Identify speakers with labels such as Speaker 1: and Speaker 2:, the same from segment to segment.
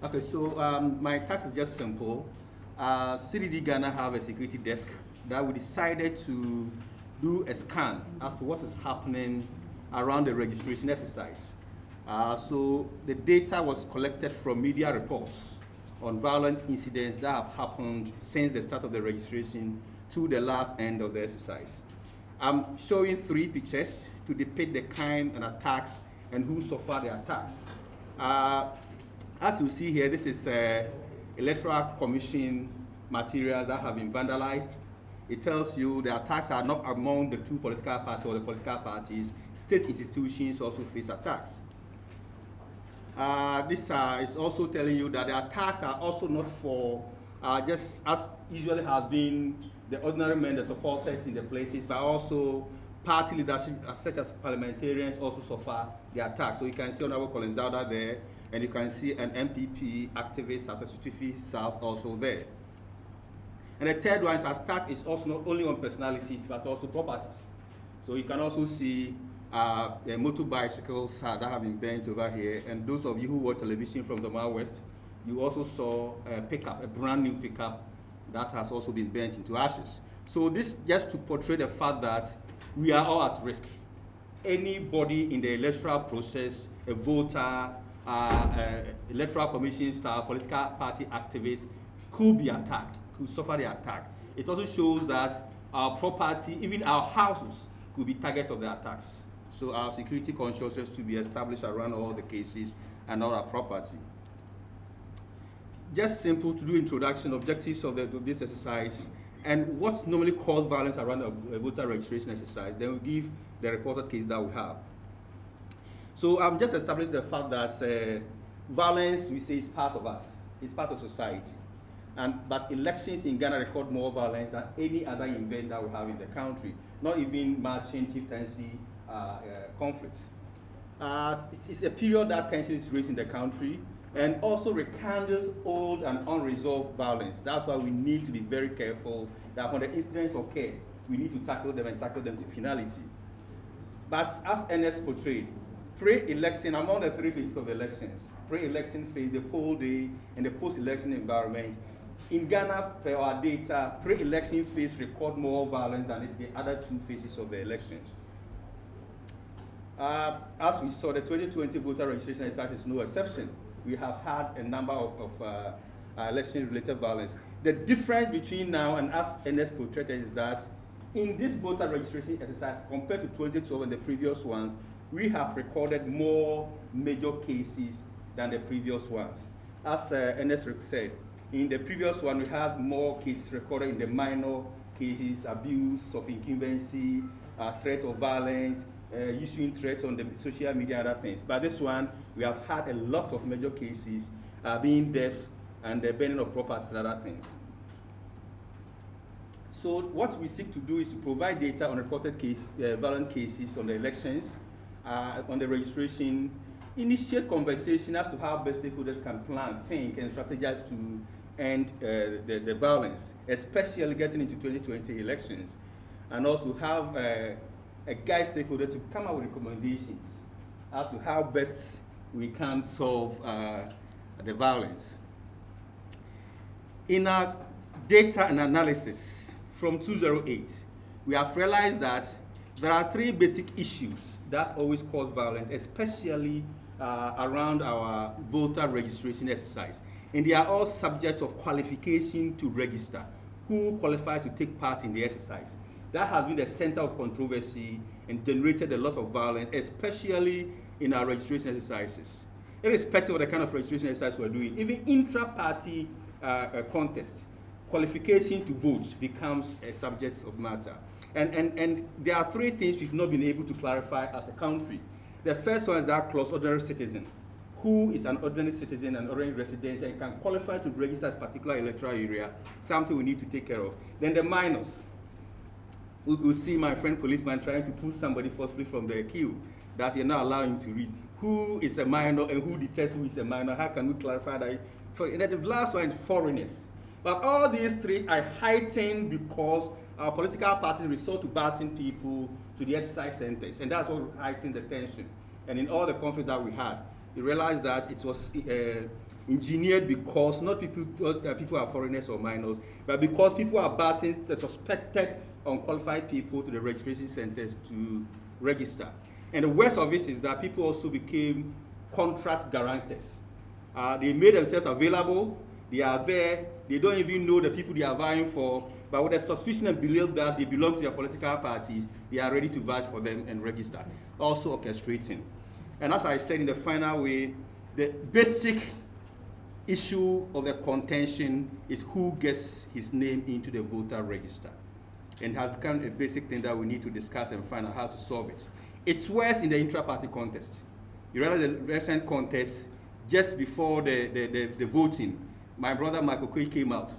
Speaker 1: Okay, so my task is just simple. CDD-Ghana have a security desk that we decided to do a scan as to what is happening around the registration exercise. So the data was collected from media reports on violent incidents that have happened since the start of the registration to the last end of the exercise. I'm showing 3 pictures to depict the kind of attacks and who suffered the attacks. As you see here, this is Electoral Commission materials that have been vandalized. It tells you the attacks are not among the 2 political parties or the political parties. State institutions also face attacks. This is also telling you that the attacks are also not for just as usually have been the ordinary men, the supporters in the places, but also party leadership such as parliamentarians also suffer the attacks. So you can see Honorable Collins Dowda there, and you can see an MPP activist at Sutufi South also there. And the third one is attack is also not only on personalities but also properties. So you can also see the motor bicycles that have been burnt over here. And those of you who watch television from the Mile West, you also saw a pickup, a brand new pickup that has also been burnt into ashes. So this just to portray the fact that we are all at risk. Anybody in the electoral process, a voter, electoral commission staff, political party activists could be attacked, could suffer the attack. It also shows that our property, even our houses, could be target of the attacks. So our security consciousness to be established around all the cases and all our property. Just simple to do introduction, objectives of this exercise, and what's normally caused violence around a voter registration exercise. Then we'll give the reported case that we have. So I'm just establishing the fact that violence, we say, is part of us. It's part of society. But elections in Ghana record more violence than any other event that we have in the country, not even marching, chieftaincy, conflicts. It's a period that tension is raised in the country and also rekindles old and unresolved violence. That's why we need to be very careful that when the incidents occur, we need to tackle them and tackle them to finality. But as NS portrayed, pre-election, among the 3 phases of the elections, pre-election phase, the poll day, and the post-election environment, in Ghana, per our data, pre-election phase record more violence than the other 2 phases of the elections. As we saw, the 2020 voter registration exercise is no exception. We have had a number of election-related violence. The difference between now and as NS portrayed is that in this voter registration exercise, compared to 2012 and the previous ones, we have recorded more major cases than the previous ones. As NS said, in the previous one, we had more cases recorded in the minor cases, abuse of incumbency, threat of violence, issuing threats on the social media and other things. But this one, we have had a lot of major cases, being death and the burning of properties and other things. So what we seek to do is to provide data on reported violent cases on the elections, on the registration, initiate conversation as to how best stakeholders can plan, think, and strategize to end the violence, especially getting into 2020 elections, and also have a guide stakeholder to come up with recommendations as to how best we can solve the violence. In our data and analysis from 2008, we have realized that there are 3 basic issues that always cause violence, especially around our voter registration exercise. And they are all subject of qualification to register. Who qualifies to take part in the exercise? That has been the center of controversy and generated a lot of violence, especially in our registration exercises. Irrespective of the kind of registration exercise we're doing, even intra-party contest, qualification to vote becomes a subject of matter. And there are 3 things we've not been able to clarify as a country. The first one is that clause, ordinary citizen. Who is an ordinary citizen, an ordinary resident, and can qualify to register a particular electoral area, something we need to take care of. Then the minors. We could see my friend policeman trying to pull somebody forcefully from the queue that you're not allowing him to read. Who is a minor and who detects who is a minor? How can we clarify that? And then the last one is foreigners. But all these 3 are heightened because our political parties resort to busing people to the exercise centers, and that's what heightened the tension. And in all the conflicts that we had, we realized that it was engineered because not people thought that people are foreigners or minors, but because people are busing the suspected unqualified people to the registration centers to register. And the worst of it is that people also became contract guarantors. They made themselves available, they are there, they don't even know the people they are vying for, but with the suspicion and belief that they belong to their political parties, they are ready to vouch for them and register, also orchestrating. And as I said in the final way, the basic issue of the contention is who gets his name into the voter register, and has become a basic thing that we need to discuss and find out how to solve it. It's worse in the intra-party contest. You realize the recent contest, just before the voting, my brother Michael Kwe came out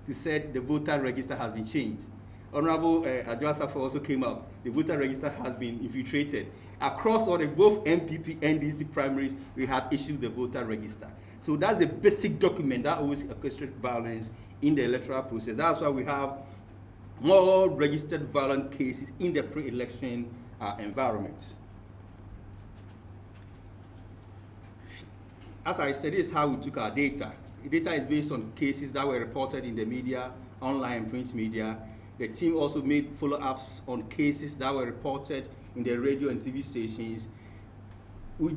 Speaker 1: to say the voter register has been changed. Honorable Adjoa also came out. The voter register has been infiltrated. Across all both MPP and DC primaries, we have issued the voter register. So that's the basic document that always orchestrates violence in the electoral process. That's why we have more registered violent cases in the pre-election environment. As I said, this is how we took our data. The data is based on cases that were reported in the media, online, print media. The team also made follow-ups on cases that were reported in the radio and TV stations. We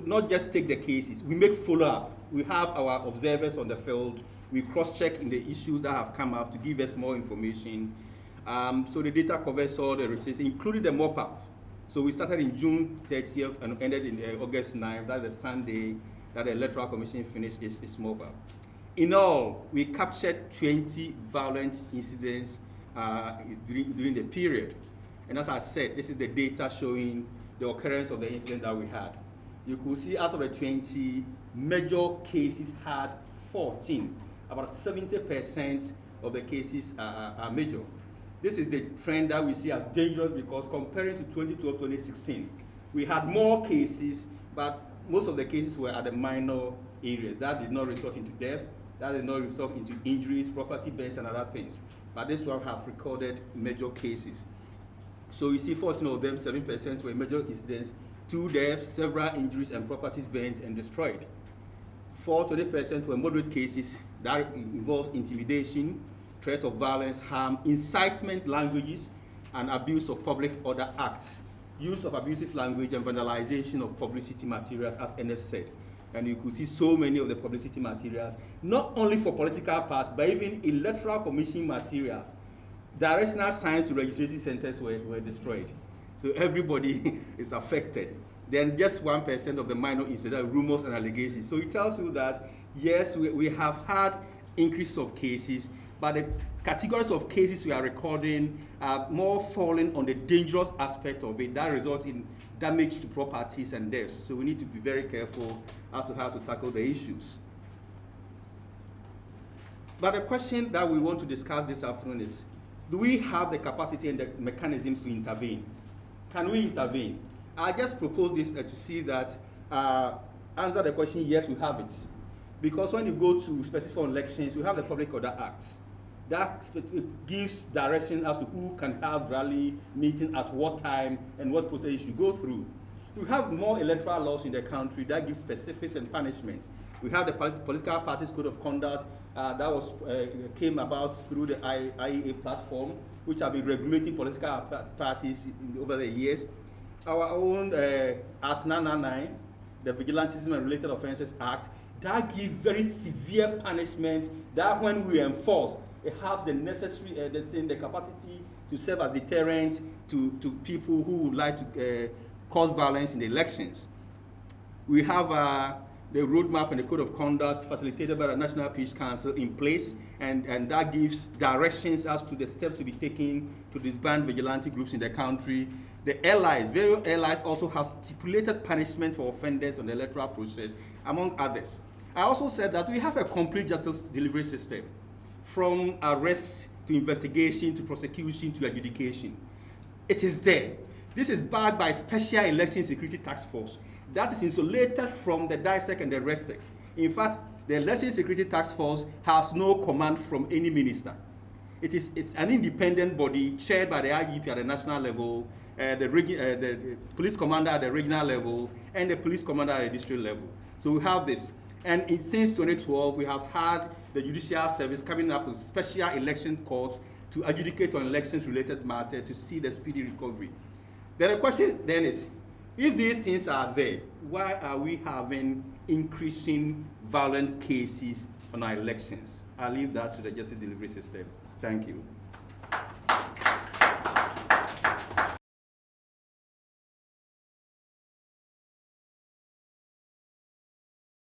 Speaker 1: not just take the cases, we make follow-up. We have our observers on the field. We cross-check in the issues that have come up to give us more information. So the data covers all the research, including the mop-up. So we started in June 30th and ended in August 9th. That's the Sunday that the Electoral Commission finished its mop-up. In all, we captured 20 violent incidents during the period. And as I said, this is the data showing the occurrence of the incident that we had. You could see out of the 20, major cases had 14. About 70% of the cases are major. This is the trend that we see as dangerous because comparing to 2012-2016, we had more cases, but most of the cases were at the minor areas. That did not result into death, that did not result into injuries, property bans, and other things. But this one have recorded major cases. So you see 14 of them, 7% were major incidents, 2 deaths, several injuries, and properties burnt and destroyed. 20% were moderate cases that involves intimidation, threat of violence, harm, incitement languages, and abuse of public order acts, use of abusive language, and vandalization of publicity materials, as Ernest said. And you could see so many of the publicity materials, not only for political parties, but even electoral commission materials. Directional signs to registration centers were destroyed. So everybody is affected. Then just 1% of the minor incidents, rumors and allegations. So it tells you that, yes, we have had increase of cases, but the categories of cases we are recording are more falling on the dangerous aspect of it that results in damage to properties and deaths. So we need to be very careful as to how to tackle the issues. But the question that we want to discuss this afternoon is, do we have the capacity and the mechanisms to intervene? Can we intervene? I just propose this to see that, answer the question, yes, we have it. Because when you go to specific elections, we have the Public Order Act. That gives direction as to who can have rally meeting at what time and what process you should go through. We have more electoral laws in the country that give specifics and punishments. We have the Political Parties Code of Conduct that came about through the IEA platform, which have been regulating political parties over the years. Our own Act 999, the Vigilantism and Related Offences Act, that gives very severe punishment that when we enforce, it has the necessary, the capacity to serve as deterrent to people who would like to cause violence in the elections. We have the roadmap and the code of conduct facilitated by the National Peace Council in place, and that gives directions as to the steps to be taken to disband vigilante groups in the country. The allies, various allies also have stipulated punishment for offenders on the electoral process, among others. I also said that we have a complete justice delivery system, from arrest to investigation to prosecution to adjudication. It is there. This is backed by a special election security task force that is insulated from the DISEC and the RESEC. In fact, the election security task force has no command from any minister. It's an independent body chaired by the IGP at the national level, the police commander at the regional level, and the police commander at the district level. So we have this. And since 2012, we have had the Judicial Service coming up with special election courts to adjudicate on elections-related matters to see the speedy recovery. Then the question then is, if these things are there, why are we having increasing violent cases on our elections? I'll leave that to the justice delivery system. Thank you.